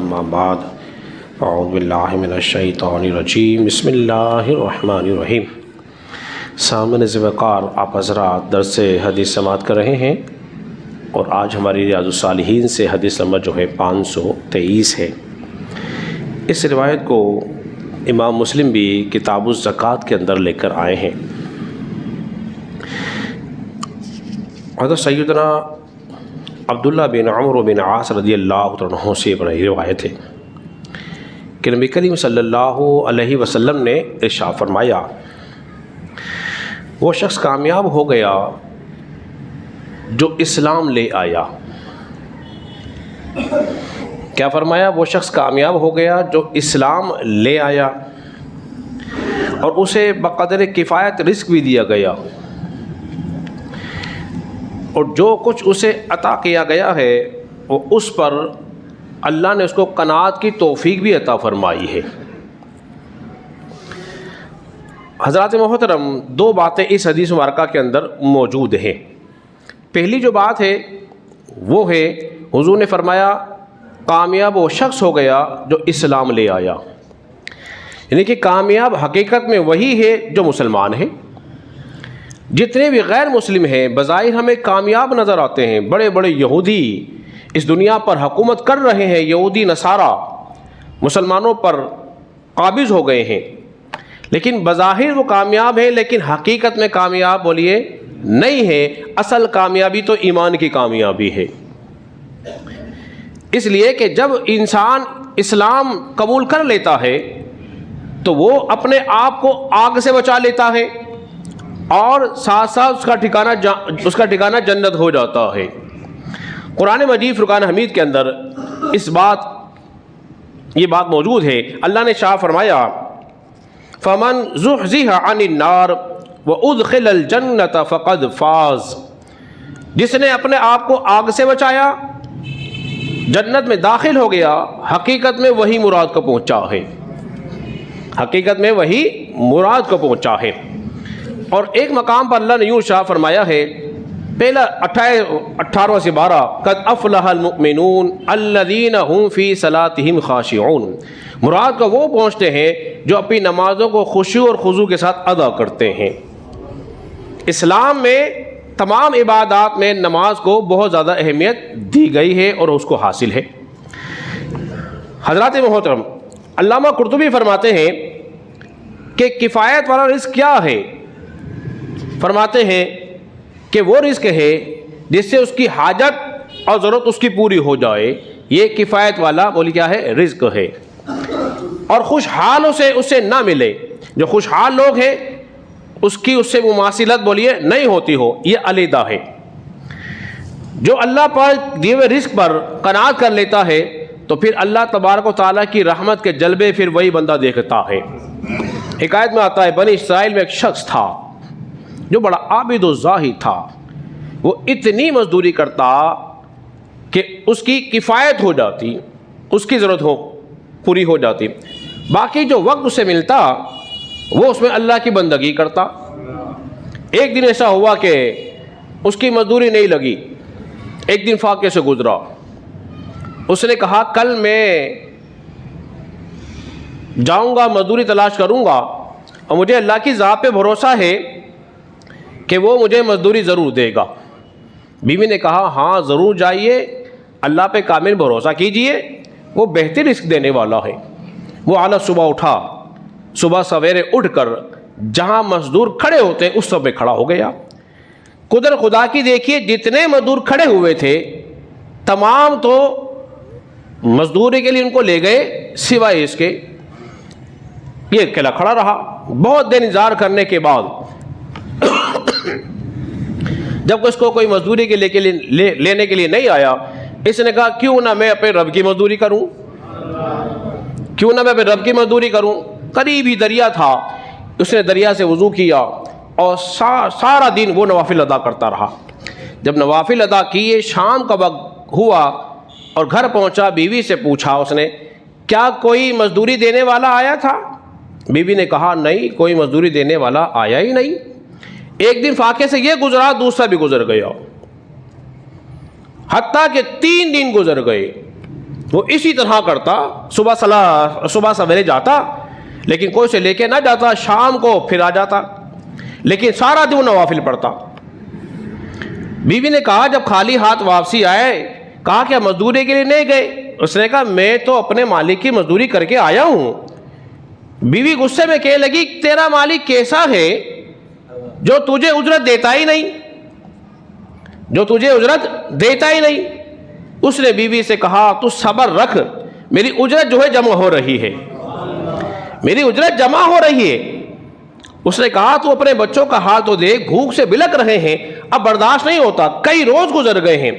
اما بعد اعوذ باللہ من الشیطان الرجیم بسم اللہ الرحمن الرحیم۔ سامعین وقار، آپ حضرات درس حدیث سماعت کر رہے ہیں اور آج ہماری ریاض الصالحین سے حدیث نمبر جو ہے 523 ہے۔ اس روایت کو امام مسلم بھی کتاب الزکوٰۃ کے اندر لے کر آئے ہیں۔ حضرت سیدنا عبداللہ بن عمرو بن عاص رضی اللہ عنہ سے بڑی روایت ہے کہ نبی کریم صلی اللہ علیہ وسلم نے ارشاد فرمایا، وہ شخص کامیاب ہو گیا جو اسلام لے آیا۔ کیا فرمایا؟ وہ شخص کامیاب ہو گیا جو اسلام لے آیا اور اسے بقدر کفایت رزق بھی دیا گیا، اور جو کچھ اسے عطا کیا گیا ہے وہ اس پر اللہ نے اس کو قناعت کی توفیق بھی عطا فرمائی ہے۔ حضرات محترم، دو باتیں اس حدیث مبارکہ کے اندر موجود ہیں۔ پہلی جو بات ہے وہ ہے حضور نے فرمایا کامیاب وہ شخص ہو گیا جو اسلام لے آیا، یعنی کہ کامیاب حقیقت میں وہی ہے جو مسلمان ہے۔ جتنے بھی غیر مسلم ہیں بظاہر ہمیں کامیاب نظر آتے ہیں، بڑے بڑے یہودی اس دنیا پر حکومت کر رہے ہیں، یہودی نصارہ مسلمانوں پر قابض ہو گئے ہیں، لیکن بظاہر وہ کامیاب ہیں، لیکن حقیقت میں کامیاب بولیے نہیں ہے۔ اصل کامیابی تو ایمان کی کامیابی ہے۔ اس لیے کہ جب انسان اسلام قبول کر لیتا ہے تو وہ اپنے آپ کو آگ سے بچا لیتا ہے اور ساتھ ساتھ اس کا ٹھکانہ جنت ہو جاتا ہے۔ قرآن مجید فرقان حمید کے اندر یہ بات موجود ہے۔ اللہ نے شاہ فرمایا فَمَنْ زُحْزِحَ عَنِ النَّارِ وَأُدْخِلَ الْجَنَّةَ فَقَدْ فَازَ، جس نے اپنے آپ کو آگ سے بچایا، جنت میں داخل ہو گیا، حقیقت میں وہی مراد کو پہنچا ہے، حقیقت میں وہی مراد کو پہنچا ہے۔ اور ایک مقام پر اللہ نے یوں شاہ فرمایا ہے، پہلا 18 سے 12، قد افلح المؤمنون الذین هم فی صلاتهم خاشعون، مراد کو وہ پہنچتے ہیں جو اپنی نمازوں کو خشوع اور خضوع کے ساتھ ادا کرتے ہیں۔ اسلام میں تمام عبادات میں نماز کو بہت زیادہ اہمیت دی گئی ہے اور اس کو حاصل ہے۔ حضرات محترم، علامہ قرطبی فرماتے ہیں کہ کفایت والا رزق کیا ہے؟ فرماتے ہیں کہ وہ رزق ہے جس سے اس کی حاجت اور ضرورت اس کی پوری ہو جائے، یہ کفایت والا بولی کیا ہے؟ رزق ہے۔ اور خوشحال اس سے نہ ملے، جو خوشحال لوگ ہیں اس سے مماثلت بولیے نہیں ہوتی ہو، یہ علیحدہ ہے۔ جو اللہ پر دیے ہوئے رزق پر قناعت کر لیتا ہے تو پھر اللہ تبارک و تعالیٰ کی رحمت کے جلوے پھر وہی بندہ دیکھتا ہے۔ حکایت میں آتا ہے بنی اسرائیل میں ایک شخص تھا جو بڑا عابد و زاہد تھا، وہ اتنی مزدوری کرتا کہ اس کی کفایت ہو جاتی، اس کی ضرورت پوری ہو جاتی، باقی جو وقت اسے ملتا وہ اس میں اللہ کی بندگی کرتا۔ ایک دن ایسا ہوا کہ اس کی مزدوری نہیں لگی، ایک دن فاقے سے گزرا، اس نے کہا کل میں جاؤں گا مزدوری تلاش کروں گا اور مجھے اللہ کی ذات پہ بھروسہ ہے کہ وہ مجھے مزدوری ضرور دے گا۔ بیوی نے کہا ہاں ضرور جائیے، اللہ پہ کامل بھروسہ کیجئے، وہ بہتر رزق دینے والا ہے۔ وہ اعلیٰ صبح اٹھا، صبح سویرے اٹھ کر جہاں مزدور کھڑے ہوتے اس سب میں کھڑا ہو گیا۔ قدرت خدا کی دیکھیے، جتنے مزدور کھڑے ہوئے تھے تمام تو مزدوری کے لیے ان کو لے گئے، سوائے اس کے یہ اکیلا کھڑا رہا۔ بہت دیر انتظار کرنے کے بعد جب اس کو کوئی مزدوری کے لینے کے لیے نہیں آیا، اس نے کہا کیوں نہ میں اپنے رب کی مزدوری کروں، کیوں نہ میں اپنے رب کی مزدوری کروں۔ قریب ہی دریا تھا، اس نے دریا سے وضو کیا اور سارا دن وہ نوافل ادا کرتا رہا۔ جب نوافل ادا کیے، شام کا وقت ہوا اور گھر پہنچا، بیوی سے پوچھا اس نے کیا کوئی مزدوری دینے والا آیا تھا؟ بیوی نے کہا نہیں، کوئی مزدوری دینے والا آیا ہی نہیں۔ ایک دن فاقے سے یہ گزرا، دوسرا بھی گزر گیا، حتیٰ کہ 3 دن گزر گئے۔ وہ اسی طرح کرتا، صبح سویرے جاتا، لیکن کوئی سے لے کے نہ جاتا، شام کو پھر آ جاتا، لیکن سارا دن وہ نوافل پڑھتا۔ بیوی نے کہا جب خالی ہاتھ واپسی آئے، کہا کیا مزدوری کے لیے نہیں گئے؟ اس نے کہا میں تو اپنے مالک کی مزدوری کر کے آیا ہوں۔ بیوی غصے میں کہنے لگی تیرا مالک کیسا ہے جو تجھے اجرت دیتا ہی نہیں، جو تجھے اجرت دیتا ہی نہیں۔ اس نے بیوی سے کہا تو صبر رکھ، میری اجرت جو ہے جمع ہو رہی ہے، میری اجرت جمع ہو رہی ہے۔ اس نے کہا تو اپنے بچوں کا حال تو دیکھ، بھوک سے بلک رہے ہیں، اب برداشت نہیں ہوتا، کئی روز گزر گئے ہیں۔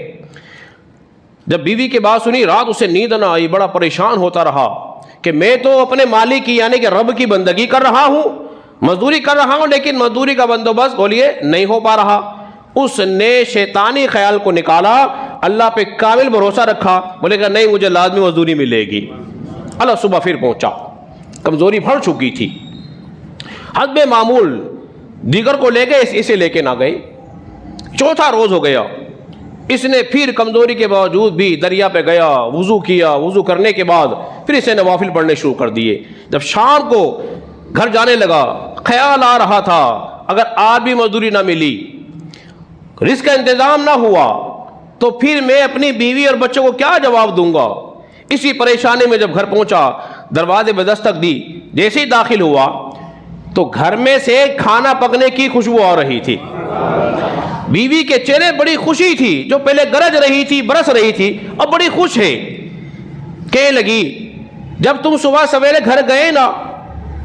جب بیوی کی بات سنی رات اسے نیند نہ آئی، بڑا پریشان ہوتا رہا کہ میں تو اپنے مالک کی یعنی کہ رب کی بندگی کر رہا ہوں، مزدوری کر رہا ہوں، لیکن مزدوری کا بندوبست بولیے نہیں ہو پا رہا۔ اس نے شیطانی خیال کو نکالا، اللہ پہ کامل بھروسہ رکھا، بولے گا نہیں مجھے لازمی مزدوری ملے گی۔ اللہ صبح پھر پہنچا، کمزوری بڑھ چکی تھی، حسب معمول دیگر کو لے گئے، اسے لے کے نہ گئے۔ چوتھا روز ہو گیا، اس نے پھر کمزوری کے باوجود بھی دریا پہ گیا، وضو کیا، وضو کرنے کے بعد پھر اسے نوافل پڑھنے شروع کر دیے۔ جب شام کو گھر جانے لگا، خیال آ رہا تھا اگر آج بھی مزدوری نہ ملی، رزق کا انتظام نہ ہوا تو پھر میں اپنی بیوی اور بچوں کو کیا جواب دوں گا۔ اسی پریشانی میں جب گھر پہنچا، دروازے پہ دستک دی، جیسے ہی داخل ہوا تو گھر میں سے کھانا پکنے کی خوشبو آ رہی تھی۔ بیوی کے چہرے بڑی خوشی تھی، جو پہلے گرج رہی تھی، برس رہی تھی، اب بڑی خوش ہے۔ کہنے لگی جب تم صبح سویرے گھر گئے نا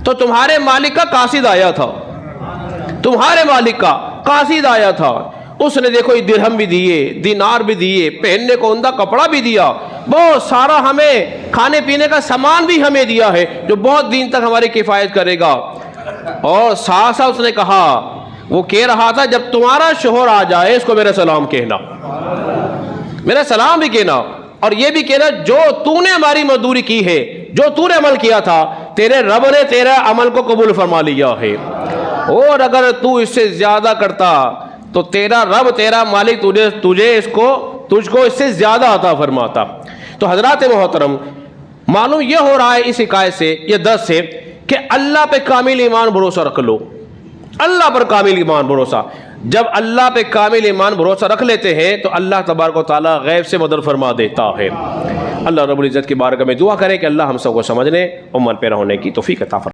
تو تمہارے مالک کا قاصد آیا تھا، تمہارے مالک کا قاصد آیا تھا۔ اس نے دیکھو یہ درہم بھی دیے، دینار بھی دیے، پہننے کو عمدہ کپڑا بھی دیا، بہت سارا ہمیں کھانے پینے کا سامان بھی ہمیں دیا ہے جو بہت دن تک ہماری کفایت کرے گا۔ اور ساتھ ساتھ اس نے کہا، وہ کہہ رہا تھا جب تمہارا شوہر آ جائے اس کو میرا سلام کہنا، میرا سلام بھی کہنا، اور یہ بھی کہنا جو تو نے ہماری مزدوری کی ہے، جو تو نے عمل کیا تھا، تیرے رب نے تیرا عمل کو قبول فرما لیا ہے، اور اگر تو اس سے زیادہ کرتا تو تیرا رب، تیرا مالک تجھ کو اس سے زیادہ عطا فرماتا۔ تو حضرات محترم، معلوم یہ ہو رہا ہے اس حکایت سے، یہ درس سے، کہ اللہ پہ کامل ایمان بھروسہ رکھ لو، اللہ پر کامل ایمان بھروسہ۔ جب اللہ پہ کامل ایمان بھروسہ رکھ لیتے ہیں تو اللہ تبارک و تعالیٰ غیب سے مدد فرما دیتا ہے۔ اللہ رب العزت کی بارگاہ میں دعا کریں کہ اللہ ہم سب کو سمجھنے، عمل پہ ہونے کی توفیق عطا فرمائے۔